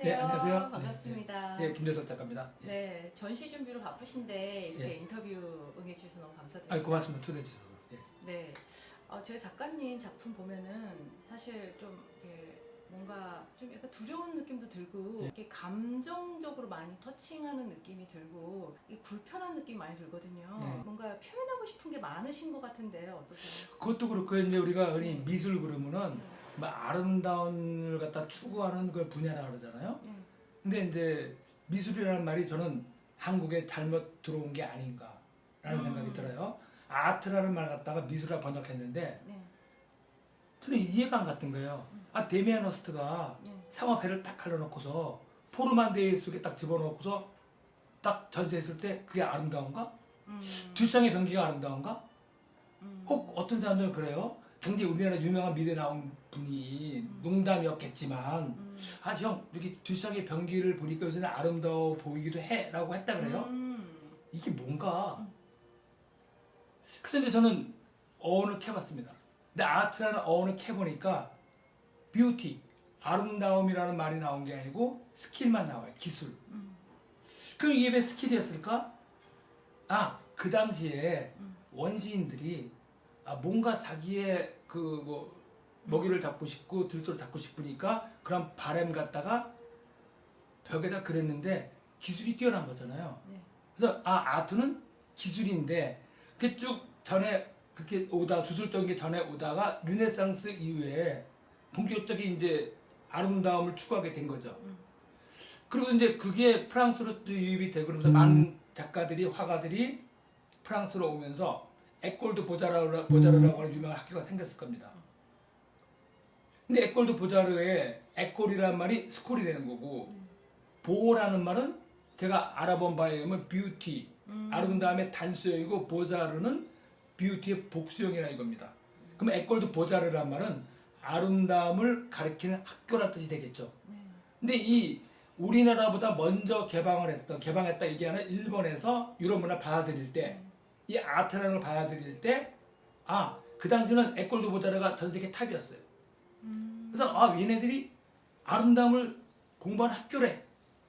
네, 안녕하세요. 안녕하세요. 반갑습니다. 네, 김재석 작가입니다. 예. 네, 전시 준비로 바쁘신데 이렇게 예. 인터뷰 응해주셔서 너무 감사드립니다. 아이, 고맙습니다. 초대해 주셔서. 예. 네, 제 작가님 작품 보면은 사실 좀 이렇게 뭔가 좀 약간 두려운 느낌도 들고 예. 이렇게 감정적으로 많이 터칭하는 느낌이 들고 이게 불편한 느낌이 많이 들거든요. 예. 뭔가 표현하고 싶은 게 많으신 것 같은데 어떠세요? 그것도 그렇고 이제 우리가 흔히 네. 미술 그러면은 뭐 아름다움을 갖다 추구하는 그 분야라 그러잖아요. 네. 근데 이제 미술이라는 말이 저는 한국에 잘못 들어온 게 아닌가라는 생각이 들어요. 아트라는 말 갖다가 미술이라 번역했는데 네. 저는 이해가 안 갔던 거예요. 아, 데미안 허스트가 네. 상어배를 딱 갈라놓고서 포르만데 속에 딱 집어넣고서 딱 전시했을 때 그게 아름다운가? 듀샹의 병기가 아름다운가? 혹 어떤 사람들은 그래요. 굉장히 우리나라 유명한 미대 나온 분이 농담이었겠지만 아, 형 여기 듀샹의 병기를 보니까 요새는 아름다워 보이기도 해 라고 했다 그래요. 이게 뭔가. 그래서 이제 저는 어원을 캐봤습니다. 근데 아트라는 어원을 캐보니까 뷰티, 아름다움이라는 말이 나온 게 아니고 스킬만 나와요. 기술. 그럼 이게 왜 스킬이었을까? 아, 그 당시에 원시인들이 뭔가 자기의 그 뭐 먹이를 잡고 싶고 들소를 잡고 싶으니까 그런 바램 갖다가 벽에다 그렸는데 기술이 뛰어난 거잖아요. 네. 그래서 아트는 기술인데 그게 쭉 전에 그렇게 오다 주술적인 게 전에 오다가 르네상스 이후에 본격적인 이제 아름다움을 추구하게 된 거죠. 그리고 이제 그게 프랑스로 유입이 되고 그러면서 많은 작가들이 화가들이 프랑스로 오면서 에꼴드 보자르라고 하는 유명한 학교가 생겼을 겁니다. 근데 에꼴드 보자르에 에꼴이라는 말이 스쿨이 되는 거고 보라는 말은 제가 알아본 바에 의하면 뷰티, 아름다움의 단수형이고 보자르는 뷰티의 복수형이라 이겁니다. 그럼 에꼴드 보자르란 말은 아름다움을 가리키는 학교란 뜻이 되겠죠. 근데 이 우리나라보다 먼저 개방했다 얘기하는 일본에서 유럽 문화 받아들일 때, 이 아트라는 걸 받아들일 때, 그 당시는 에꼴드 보자르가 전 세계 탑이었어요. 그래서 얘네들이 아름다움을 공부하는 학교래.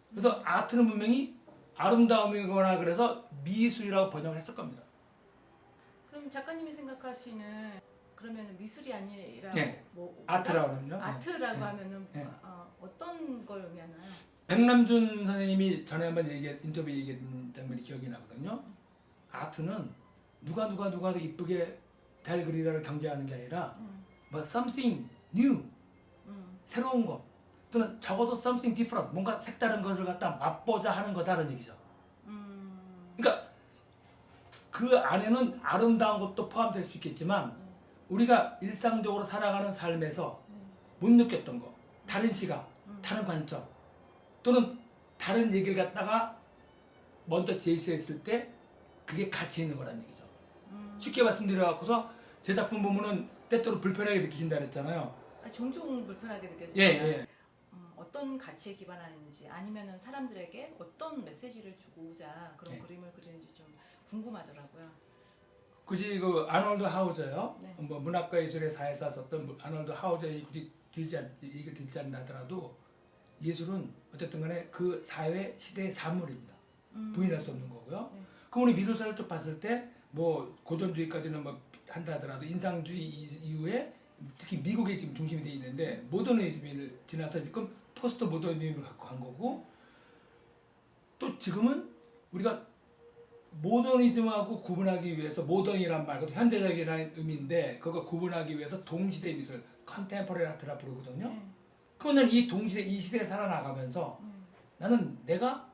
그래서 아트는 분명히 아름다움이거나 그래서 미술이라고 번역을 했을 겁니다. 그럼 작가님이 생각하시는 그러면 미술이 아니라 네. 뭐 아트라고 하면요. 아트라고 네. 하면은 네. 어떤 걸 의미하나요? 백남준 선생님이 전에 한번 인터뷰 얘기했던 장면이 기억이 나거든요. 아트는 누가 이쁘게 잘 그리라를 경쟁하는 게 아니라 뭐 something new, 새로운 것 또는 적어도 something different, 뭔가 색다른 것을 갖다 맛보자 하는 거다라는 얘기죠. 그러니까 그 안에는 아름다운 것도 포함될 수 있겠지만 우리가 일상적으로 살아가는 삶에서 못 느꼈던 거, 다른 시각, 다른 관점 또는 다른 얘기를 갖다가 먼저 제시했을 때 그게 가치 있는 거라는 얘기죠. 쉽게 말씀드려갖고서 제 작품 보면은 때때로 불편하게 느끼신다 그랬잖아요. 종종 불편하게 느껴지죠. 예. 어떤 가치에 기반하는지 아니면은 사람들에게 어떤 메시지를 주고자 그런 예. 그림을 그리는지 좀 궁금하더라고요. 굳이 그 아놀드 하우저요. 네. 뭐 문학과 예술의 사에서 썼던 아놀드 하우저의 굳이 얘기를 들지 않나더라도 예술은 어쨌든 간에 그 사회 시대의 산물입니다. 부인할 수 없는 거고요. 네. 그럼 우리 미술사를 쭉 봤을 때 뭐 고전주의까지는 뭐 한다 하더라도 인상주의 이후에 특히 미국에 지금 중심이 돼 있는데 모더니즘을 지나서 지금 포스트 모더니즘을 갖고 간 거고 또 지금은 우리가 모더니즘하고 구분하기 위해서 모던이란 말, 그것도 현대적이라는 의미인데 그거 구분하기 위해서 동시대 미술, 컨템포러리 아트라 부르거든요. 그러면 이 동시대, 이 시대에 살아나가면서 나는 내가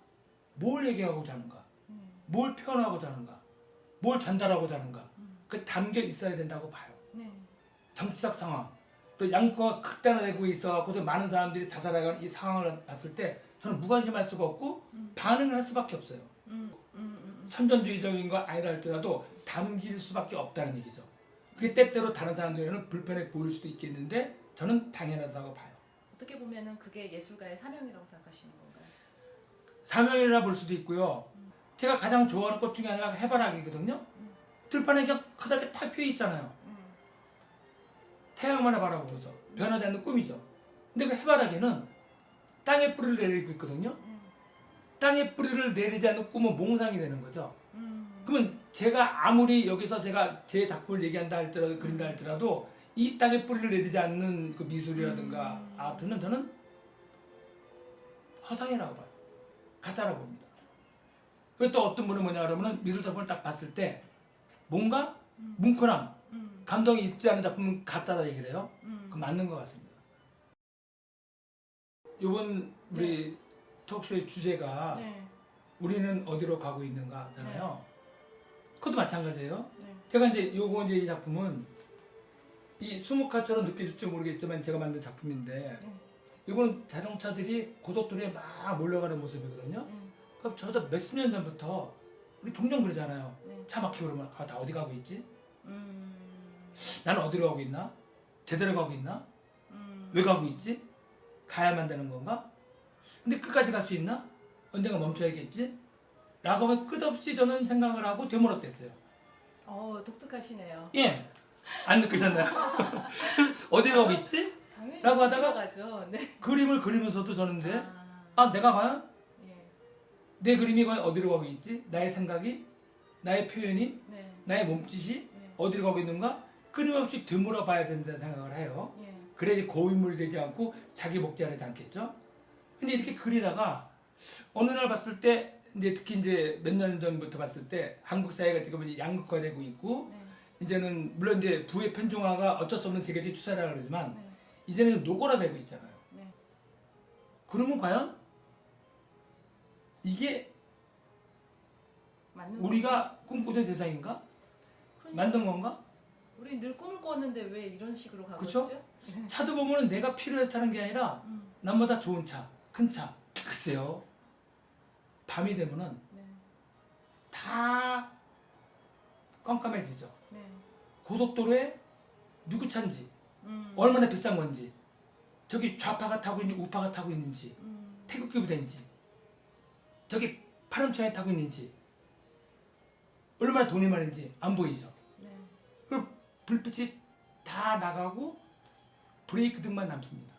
뭘 얘기하고자 하는가, 뭘 표현하고자 하는가, 뭘 전달하고자 하는가, 그 담겨 있어야 된다고 봐요. 네. 정치적 상황, 또 양극화가 극단화되고 있어갖고서 많은 사람들이 자살해가는 이 상황을 봤을 때 저는 무관심할 수가 없고 반응을 할 수밖에 없어요. 선전주의적인 거 아니라 할지라도 담길 수밖에 없다는 얘기죠. 그게 때때로 다른 사람들에게는 불편해 보일 수도 있겠는데 저는 당연하다고 봐요. 어떻게 보면은 그게 예술가의 사명이라고 생각하시는 건가요? 사명이라 볼 수도 있고요. 제가 가장 좋아하는 꽃 중에 하나가 해바라기거든요. 들판에 그냥 크다게 탁 피어 있잖아요. 태양만을 바라보면서 변하지 않는 꿈이죠. 근데 그 해바라기는 땅에 뿌리를 내리고 있거든요. 땅에 뿌리를 내리지 않는 꿈은 몽상이 되는 거죠. 그러면 제가 아무리 여기서 제가 제 작품을 얘기한다 할지라도 그린다 할지라도 이 땅에 뿌리를 내리지 않는 그 미술이라든가 아트는 저는 허상이라고 봐요. 가짜라고 봅니다. 그리고 또 어떤 분은 뭐냐 그러면 미술 작품을 딱 봤을 때 뭔가 뭉클함, 감동이 있지 않은 작품은 가짜다 얘기를 해요. 그 맞는 것 같습니다. 이번 우리 톡쇼의 주제가 네. 우리는 어디로 가고 있는가잖아요. 그것도 마찬가지예요. 네. 제가 이제 이제 이 작품은 이 수묵화처럼 느껴질지 모르겠지만 제가 만든 작품인데 이거는 자동차들이 고속도로에 막 몰려가는 모습이거든요. 그럼 저보다 몇십 년 전부터 우리 동년 그러잖아요. 네. 차 막히고 그러면 아, 나 어디 가고 있지? 나는 어디로 가고 있나? 제대로 가고 있나? 왜 가고 있지? 가야만 되는 건가? 근데 끝까지 갈 수 있나? 언젠가 멈춰야겠지? 라고 하면 끝없이 저는 생각을 하고 되물었댔어요. 독특하시네요. 예. 안 느끼셨나요? 어디로 가고 있지? 당연히 라고 하다가 가죠. 네. 그림을 그리면서도 저는 이제 내가 과연 예. 내 그림이 과연 어디로 가고 있지? 나의 생각이? 나의 표현이? 네. 나의 몸짓이? 네. 어디로 가고 있는가? 끊임없이 되물어 봐야 된다는 생각을 해요. 예. 그래야지 고인물이 되지 않고 자기 복제하지 않겠죠? 근데 이렇게 그리다가 어느 날 봤을 때 이제 특히 이제 몇 년 전부터 봤을 때 한국 사회가 지금 이제 양극화되고 있고 네. 이제는 물론 이제 부의 편중화가 어쩔 수 없는 세계적인 추세라 그러지만 네. 이제는 노골화되고 있잖아요. 네. 그러면 과연 이게 맞는 우리가 꿈꾸던 세상인가? 그러니까 만든 건가? 우리 늘 꿈을 꿨는데 왜 이런 식으로 가고 그쵸? 있죠? 차도 보면은 내가 필요해서 타는 게 아니라 남보다 좋은 차, 큰 차. 글쎄요. 밤이 되면은 네. 다 깜깜해지죠. 네. 고속도로에 누구 차인지, 얼마나 비싼 건지, 저기 좌파가 타고 있는지 우파가 타고 있는지, 태극기 부대인지, 저기 파란 차에 타고 있는지, 얼마나 돈이 많은지 안 보이죠. 네. 그리고 불빛이 다 나가고 브레이크 등만 남습니다.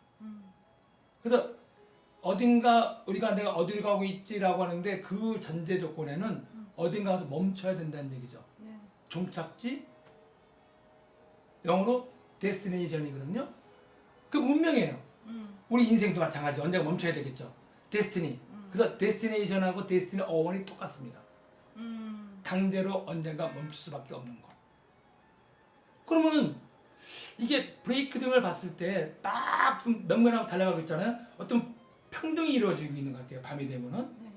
그래서 어딘가 우리가 내가 어디를 가고 있지라고 하는데 그 전제 조건에는 어딘가 가서 멈춰야 된다는 얘기죠. 네. 종착지, 영어로 데스티네이션이거든요. 그 운명이에요. 우리 인생도 마찬가지. 언젠가 멈춰야 되겠죠. 데스티니. 그래서 데스티네이션하고 데스티니 어원이 똑같습니다. 강제로 언젠가 멈출 수밖에 없는 거. 그러면은 이게 브레이크 등을 봤을 때 딱 명면하고 달려가고 있잖아요. 어떤 평등이 이루어지고 있는 것 같아요. 밤이 되면은 네.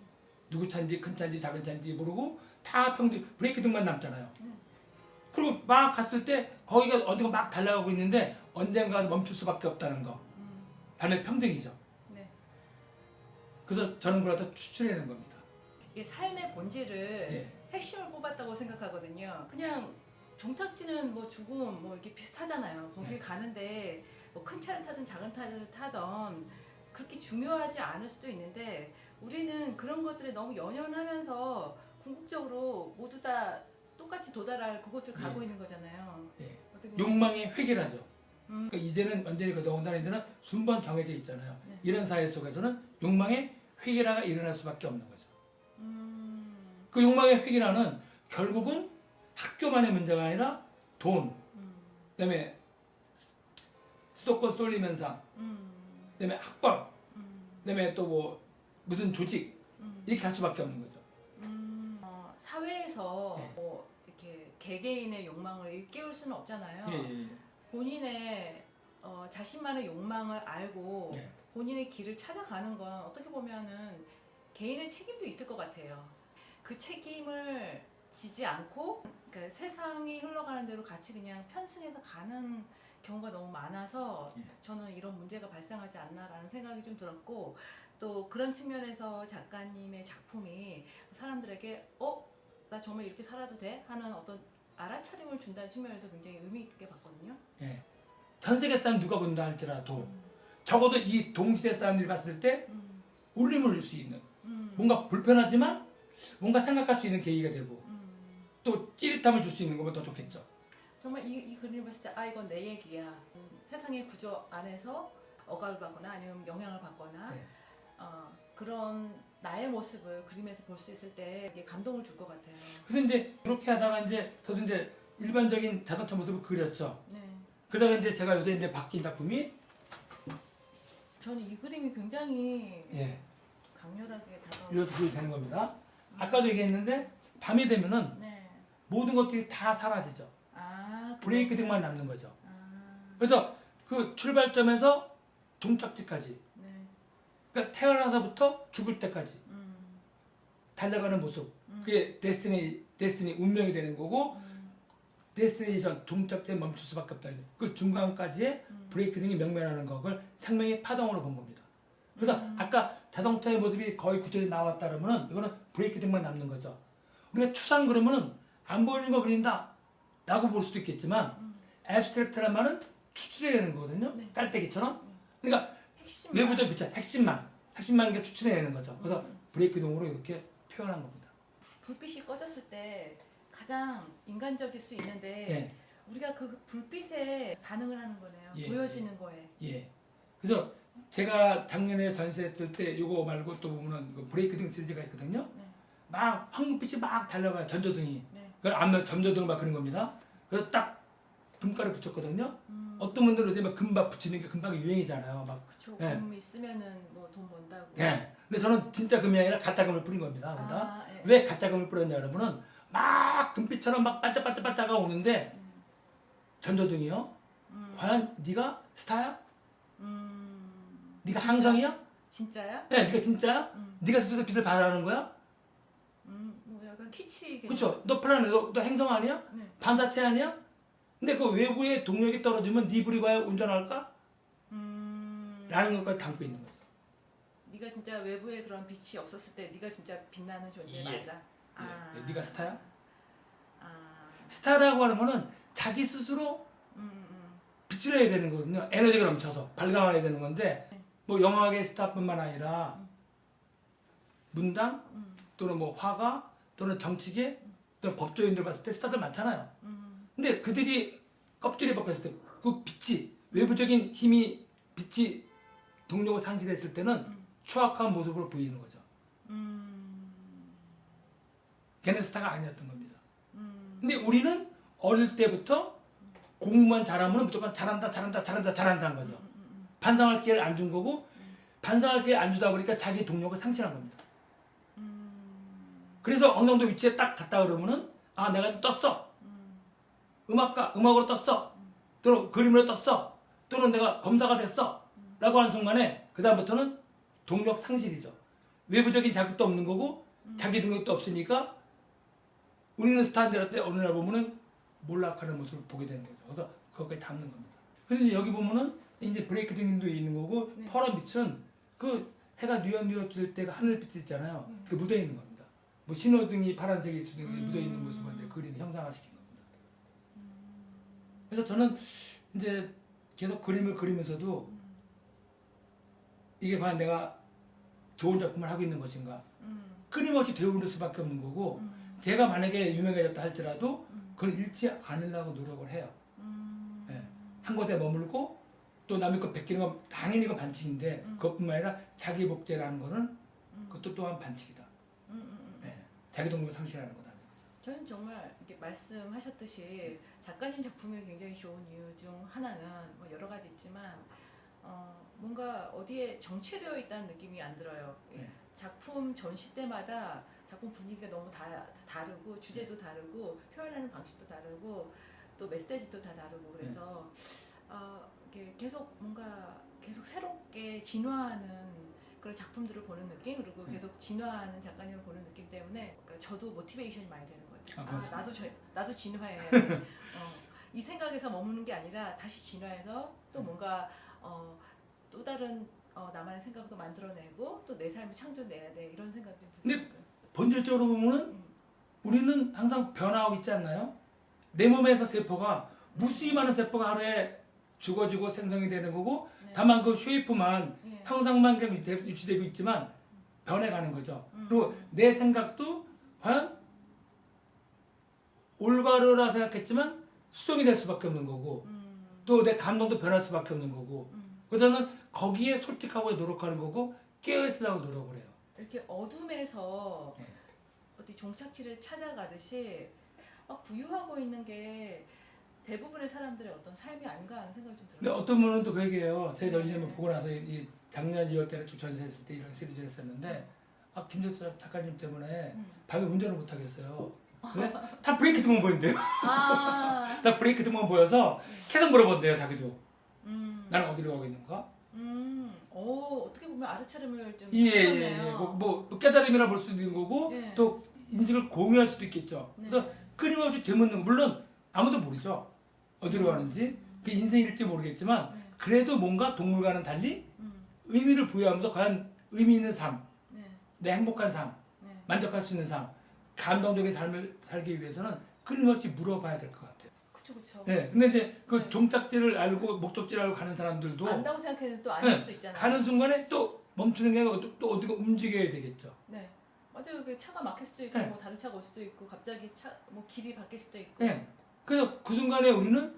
누구 차인지 큰 차인지 작은 차인지 모르고 다 평등 브레이크 등만 남잖아요. 그리고 막 갔을 때 거기가 어디가 막 달려가고 있는데 언젠가 멈출 수밖에 없다는 거. 밤의 평등이죠. 네. 그래서 저는 그걸 갖다 추출해낸 겁니다. 이게 삶의 본질을 예. 핵심을 뽑았다고 생각하거든요. 그냥 종착지는 뭐 죽음 뭐 이게 비슷하잖아요. 거길 네. 가는데 뭐 큰 차를 타든 작은 차를 타던 그렇게 중요하지 않을 수도 있는데 우리는 그런 것들에 너무 연연하면서 궁극적으로 모두 다 똑같이 도달할 그곳을 가고 예. 있는 거잖아요. 예. 어떻게 보면 욕망의 획일하죠. 그러니까 이제는 완전히 그 더군다나 이제는 순번 정해져 있잖아요. 네. 이런 사회 속에서는 욕망의 획일화가 일어날 수밖에 없는 거죠. 음, 그 욕망의 획일화는 결국은 학교만의 문제가 아니라 돈, 그다음에 수도권 쏠림 현상, 그다음에 학벌, 그다음에 또 뭐 무슨 조직 이렇게 갈 수밖에 없는 거죠. 사회에서 네. 뭐 이렇게 개개인의 욕망을 일깨울 수는 없잖아요. 예, 예, 예. 본인의 자신만의 욕망을 알고 네. 본인의 길을 찾아가는 건 어떻게 보면은 개인의 책임도 있을 것 같아요. 그 책임을 지지 않고 그러니까 세상이 흘러가는 대로 같이 그냥 편승해서 가는 경우가 너무 많아서 예. 저는 이런 문제가 발생하지 않나라는 생각이 좀 들었고 또 그런 측면에서 작가님의 작품이 사람들에게 나 정말 이렇게 살아도 돼? 하는 어떤 알아차림을 준다는 측면에서 굉장히 의미 있게 봤거든요. 예. 전 세계 사람 누가 본다 할지라도 적어도 이 동시대 사람들이 봤을 때 울림을 줄 수 있는 뭔가 불편하지만 뭔가 생각할 수 있는 계기가 되고 또 찌릿함을 줄 수 있는 거면 더 좋겠죠. 정말 이 그림을 봤을 때 이건 내 얘기야. 세상의 구조 안에서 억압을 받거나 아니면 영향을 받거나 네. 그런 나의 모습을 그림에서 볼 수 있을 때 이게 감동을 줄 것 같아요. 그래서 이제 이렇게 하다가 이제 저도 이제 일반적인 자동차 모습을 그렸죠. 네. 그러다가 이제 제가 요새 이제 바뀐 작품이 저는 이 그림이 굉장히 예, 강렬하게 다가오고. 이렇게 그리 되는 겁니다. 아까도 얘기했는데 밤이 되면은 네. 모든 것들이 다 사라지죠. 브레이크 그렇구나. 등만 남는 거죠. 아, 그래서 그 출발점에서 동착지까지, 네. 그러니까 태어나서부터 죽을 때까지 음, 달려가는 모습, 그게 데스티니 운명이 되는 거고, 데스티네이션 종착지에 멈출 수밖에 없다. 그 중간까지의 브레이크 등이 명면하는 것을 생명의 파동으로 본 겁니다. 그래서 아까 자동차의 모습이 거의 구체적으로 나왔다 그러면은 이거는 브레이크 등만 남는 거죠. 우리가 추상 그러면은 안 보이는 거 그린다 라고 볼 수도 있겠지만 애브스트랙트란 말은 추출해내는 거거든요. 네. 깔때기처럼. 그러니까 핵심. 외부적 그쵸 핵심만 게 추출해내는 거죠. 그래서 브레이크 등으로 이렇게 표현한 겁니다. 불빛이 꺼졌을 때 가장 인간적일 수 있는데 예. 우리가 그 불빛에 반응을 하는 거네요. 예. 보여지는 거에. 예. 그래서 제가 작년에 전시했을 때 이거 말고 또 보면은 그 브레이크 등 시리즈가 있거든요. 네. 막 황금빛이 막 달려가요. 전조등이. 네. 그걸 앞면 전조등을 막 그런 겁니다. 그래서 딱 금가를 붙였거든요. 어떤 분들은 이제 막 금박 붙이는 게 금박이 유행이잖아요. 막. 그쵸. 예. 금 있으면은 뭐 돈 번다고. 예. 근데 저는 진짜 금이 아니라 가짜 금을 뿌린 겁니다. 거기다. 예. 왜 가짜 금을 뿌렸냐 여러분은 막 금빛처럼 막 반짝반짝반짝가 오는데 전조등이요. 과연 네가 스타야? 네가 진짜? 항성이야? 진짜야? 네, 네가 진짜야? 네가 스스로 빛을 발하는 거야? 뭐 약간 키치. 그렇죠. 너 플라넷, 너 행성 아니야? 네. 반사체 아니야? 근데 그 외부의 동력이 떨어지면 네 불이 과연 온전할까? 라는 것까지 담고 있는 거죠. 네가 진짜 외부에 그런 빛이 없었을 때 네가 진짜 빛나는 존재 예. 맞아. 예, 네가 스타야? 아. 스타라고 하는 거는 자기 스스로 빛을 해야 되는 거거든요. 에너지가 넘쳐서 발광해야 되는 건데 뭐 영화계 스타뿐만 아니라 문단 또는 뭐 화가 또는 정치계 또는 법조인들 봤을 때 스타들 많잖아요. 근데 그들이 껍질이 벗겼을 때 그 빛이 외부적인 힘이 빛이 동력을 상실했을 때는 추악한 모습으로 보이는 거죠. 걔는 스타가 아니었던 겁니다. 근데 우리는 어릴 때부터 공부만 잘하면 무조건 잘한다는 거죠. 반성할 기회를 안 준 거고 반성할 기회를 안 주다 보니까 자기 동력을 상실한 겁니다. 그래서 어느 정도 위치에 딱 갔다 그러면은 아 내가 떴어. 음악으로 떴어. 또는 그림으로 떴어. 또는 내가 검사가 됐어. 라고 하는 순간에 그 다음부터는 동력 상실이죠. 외부적인 자극도 없는 거고 자기 동력도 없으니까 우리는 스타인들 때 어느 날 보면은 몰락하는 모습을 보게 되는 거죠. 그래서 그것까지 담는 겁니다. 그래서 이제 여기 보면은 이제 브레이크 등도 있는 거고 네. 파란 빛은 그 해가 뉘엿뉘엿 뜰 때가 하늘빛 있잖아요. 그 묻어 있는 겁니다. 뭐 신호등이 파란색일 수도 있고 묻어 있는 모습을 이제 그림 형상화시킨 겁니다. 그래서 저는 이제 계속 그림을 그리면서도 이게 과연 내가 좋은 작품을 하고 있는 것인가? 끊임없이 되어오를 수밖에 없는 거고 제가 만약에 유명해졌다 할지라도 그걸 잃지 않으려고 노력을 해요. 예. 한 곳에 머물고 또 남의 것 베끼는 건 당연히 그 반칙인데 그것뿐만 아니라 자기 복제라는 거는 그것도 또한 반칙이다. 예. 자기 동력을 상실하는 거다. 저는 정말 이렇게 말씀하셨듯이 작가님 작품이 굉장히 좋은 이유 중 하나는 뭐 여러 가지 있지만 뭔가 어디에 정체되어 있다는 느낌이 안 들어요. 네. 작품 전시 때마다 작품 분위기가 너무 다르고 주제도 다르고 표현하는 방식도 다르고 또 메시지도 다 다르고 그래서 이렇게 계속 뭔가 계속 새롭게 진화하는 그런 작품들을 보는 느낌 그리고 계속 진화하는 작가님을 보는 느낌 때문에 그러니까 저도 모티베이션이 많이 되는 것 같아요. 나도 진화해. 이 생각에서 머무는 게 아니라 다시 진화해서 또 뭔가 또 다른 나만의 생각도 만들어내고 또 내 삶을 창조내야 돼 이런 생각이 근데 본질적으로 보면은 우리는 항상 변화하고 있지 않나요? 내 몸에서 세포가 무수히 많은 세포가 하루에 죽어지고 생성이 되는 거고 네. 다만 그 쉐이프만 예. 형상만 유지되고 있지만 변해가는 거죠. 그리고 내 생각도 과연 올바르라 생각했지만 수정이 될 수밖에 없는 거고 또 내 감정도 변할 수밖에 없는 거고 그래서 저는 거기에 솔직하고 노력하는 거고 깨어있으려고 노력을 해요. 이렇게 어둠에서 네. 어디 종착지를 찾아가듯이 막 부유하고 있는 게 대부분의 사람들의 어떤 삶이 아닌가 하는 생각이 좀 근데 들어요. 어떤 분은 또 그 얘기해요. 제 전시회를 보고 나서 이 작년 2월 달에 쭉 전시했을 때 이런 시리즈를 했었는데 김재수 작가님 때문에 밤에 운전을 못 하겠어요. 왜? 다 브레이크 등만 보인대요. 아, 다 브레이크 등만 보여서 계속 물어본대요, 자기도. 음, 나는 어디로 가고 있는가? 어떻게 보면 알아차림을 좀 예, 하셨네요. 뭐 깨달음이라 볼 수도 있는 거고 예. 또 인식을 공유할 수도 있겠죠. 네. 그래서 끊임없이 되묻는 물론 아무도 모르죠. 어디로 가는지 그 인생일지 모르겠지만 네. 그래도 뭔가 동물과는 달리 음, 의미를 부여하면서 과연 의미 있는 삶, 네, 내 행복한 삶, 네. 만족할 수 있는 삶, 감동적인 삶을 살기 위해서는 끊임없이 물어봐야 될 것 같아요. 그쵸. 네, 근데 이제 그 네. 종착지를 알고 목적지를 알고 가는 사람들도 안다고 생각해도 또 아닐 네, 수도 있잖아요. 가는 순간에 또 멈추는 게 아니라 또 어디가 움직여야 되겠죠. 네. 맞아요. 그 차가 막힐 수도 있고 네. 뭐 다른 차가 올 수도 있고 갑자기 뭐 길이 바뀔 수도 있고. 네. 그래서 그 순간에 우리는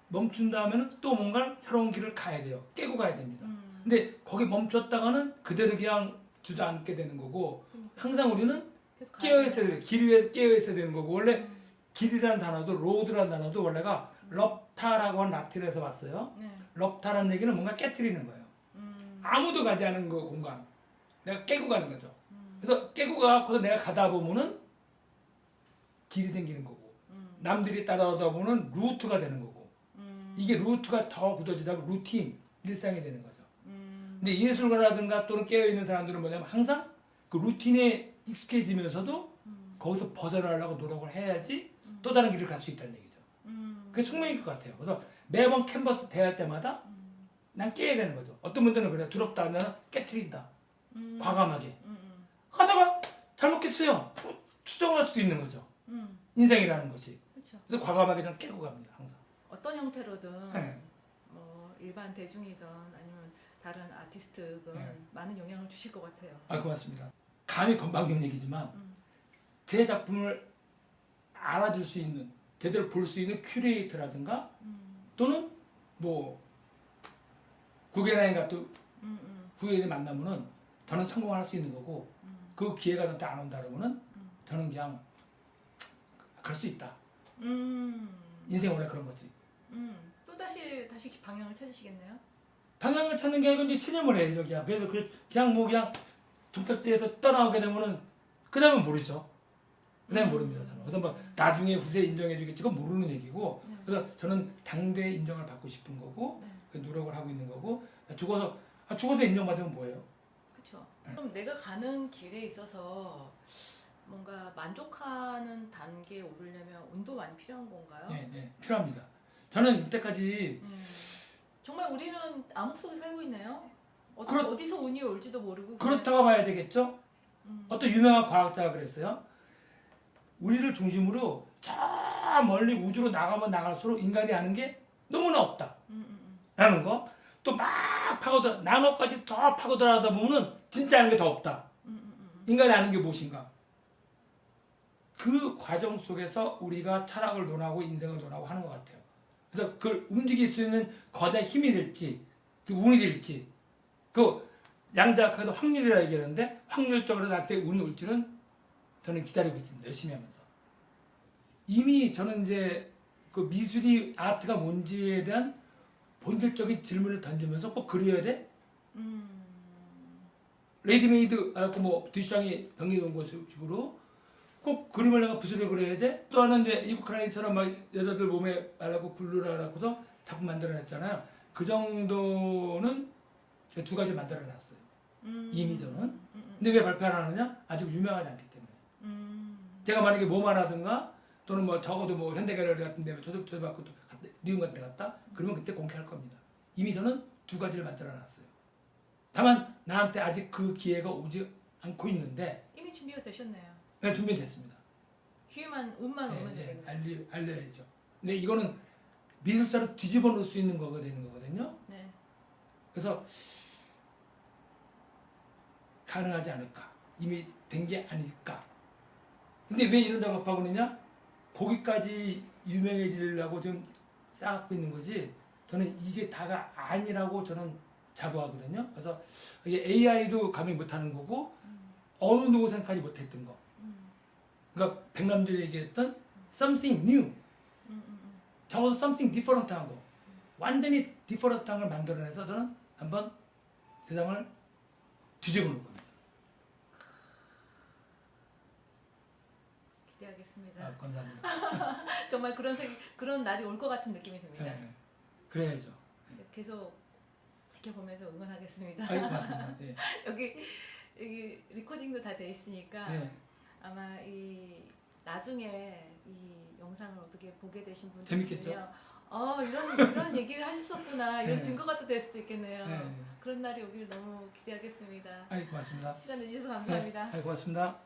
멈춘 다음에는 또 뭔가 새로운 길을 가야 돼요. 깨고 가야 됩니다. 근데 거기 멈췄다가는 그대로 그냥 주저앉게 되는 거고 그러니까 항상 우리는 계속 가야 깨어 있어야 돼요. 돼요. 길 위에 깨어 있어야 되는 거고 원래 음, 길이라는 단어도 로드라는 단어도 원래가 럽타라고 하는 라틴에서 왔어요. 네. 럽타라는 얘기는 뭔가 깨트리는 거예요. 아무도 가지 않은 그 공간. 내가 깨고 가는 거죠. 그래서 깨고 가고서 내가 가다 보면은 길이 생기는 거고 남들이 따라오다 보면 루트가 되는 거고 이게 루트가 더 굳어지다 보면 루틴, 일상이 되는 거죠. 근데 예술가라든가 또는 깨어있는 사람들은 뭐냐면 항상 그 루틴에 익숙해지면서도 거기서 벗어나려고 노력을 해야지 또 다른 길을 갈 수 있다는 얘기죠. 그게 숙명일 것 같아요. 그래서 매번 캔버스 대할 때마다 난 깨야 되는 거죠. 어떤 분들은 그래요. 두렵다 하면 깨트린다. 과감하게. 가다가 잘못겠어요. 추정할 수도 있는 거죠. 인생이라는 것이. 그렇죠. 그래서 과감하게 저는 깨고 갑니다. 항상. 어떤 형태로든 네. 뭐 일반 대중이든 아니면 다른 아티스트든 네. 많은 영향을 주실 것 같아요. 아, 고맙습니다. 감히 건방진 얘기지만 제 작품을 알아줄 수 있는 제대로 볼 수 있는 큐레이터라든가 또는 뭐 구겐하임 같은 후예를 만나면은 저는 성공할 수 있는 거고 그 기회가 저한테 안 온다 그러면은 저는 그냥 그럴 수 있다. 인생 원래 그런 거지. 또 다시 방향을 찾으시겠네요. 방향을 찾는 게 아니고 이제 체념을 해야죠. 그냥 그래서 그냥 뭐 그냥 종착지에서 떠나오게 되면은 그 다음은 모르죠. 그 다음은 모릅니다. 저는. 그래서 뭐 나중에 후세 인정해주겠지 그건 모르는 얘기고 그래서 저는 당대 인정을 받고 싶은 거고 그 노력을 하고 있는 거고 죽어서 인정받으면 뭐예요? 그렇죠. 그럼 내가 가는 길에 있어서 뭔가 만족하는 단계에 오르려면 운도 많이 필요한 건가요? 네, 네, 필요합니다. 저는 이때까지 정말 우리는 암흑 속에 살고 있네요. 어디서 운이 올지도 모르고. 그렇다고 봐야 되겠죠? 어떤 유명한 과학자가 그랬어요. 우리를 중심으로 저 멀리 우주로 나가면 나갈수록 인간이 아는 게 너무나 없다. 라는 거. 또 막 파고들어, 나노까지 더 파고들어가다 보면 진짜 아는 게 더 없다. 인간이 아는 게 무엇인가. 그 과정 속에서 우리가 철학을 논하고 인생을 논하고 하는 것 같아요. 그래서 그걸 움직일 수 있는 거대 힘이 될지, 그 운이 될지, 그 양자역학에서 확률이라 얘기하는데 확률적으로 나한테 운이 올지는 저는 기다리고 있습니다. 열심히 하면서. 이미 저는 이제 그 미술이 아트가 뭔지에 대한 본질적인 질문을 던지면서 꼭 그려야 돼? 레디메이드, 뭐 뒷장이 병리놓은 것식으로 꼭 그림을 내가 붓으로 그려야 돼? 또 하나 이제 이브 크라인처럼 막 여자들 몸에 말라고 굴르라라고서 작품 만들어냈잖아요. 그 정도는 두 가지 만들어놨어요. 이미 저는. 근데 왜 발표 안 하느냐? 아직 유명하지 않기 때문에. 제가 만약에 모마라든가 또는 뭐 적어도 뭐 현대갤러리 같은 데 초등학교 리움 같은 데 갔다? 그러면 그때 공개할 겁니다. 이미 저는 두 가지를 만들어놨어요. 다만 나한테 아직 그 기회가 오지 않고 있는데 이미 준비가 되셨네요. 네, 준비됐습니다. 운만 오면 네, 되겠네요. 알려야죠. 근데 이거는 미술사로 뒤집어 놓을 수 있는 거가 되는 거거든요. 네. 그래서 가능하지 않을까. 이미 된 게 아닐까. 근데 왜 이런 작업하고 있느냐? 거기까지 유명해지려고 좀 쌓고 있는 거지. 저는 이게 다가 아니라고 저는 자부하거든요. 그래서 이게 AI도 감히 못하는 거고 어느 누구 생각하지 못했던 거. 그러니까 백남들이 얘기했던 something new. 적어도 something different한 거. 완전히 different한 걸 만들어내서 저는 한번 세상을 뒤집어 놓을 겁니다. 기대하겠습니다. 아, 감사합니다. 정말 그런 날이 올 것 같은 느낌이 듭니다. 네, 그래야죠. 계속 지켜보면서 응원하겠습니다. 아이고, 맞습니다. 예. 여기 리코딩도 다 돼 있으니까 예. 아마 이 나중에 이 영상을 어떻게 보게 되신 분들 재밌겠죠? 있으면 이런 얘기를 하셨었구나 이런 네. 증거가 또 될 수도 있겠네요. 네. 그런 날이 오길 너무 기대하겠습니다. 아이고, 고맙습니다. 시간 내주셔서 감사합니다. 아이고, 고맙습니다.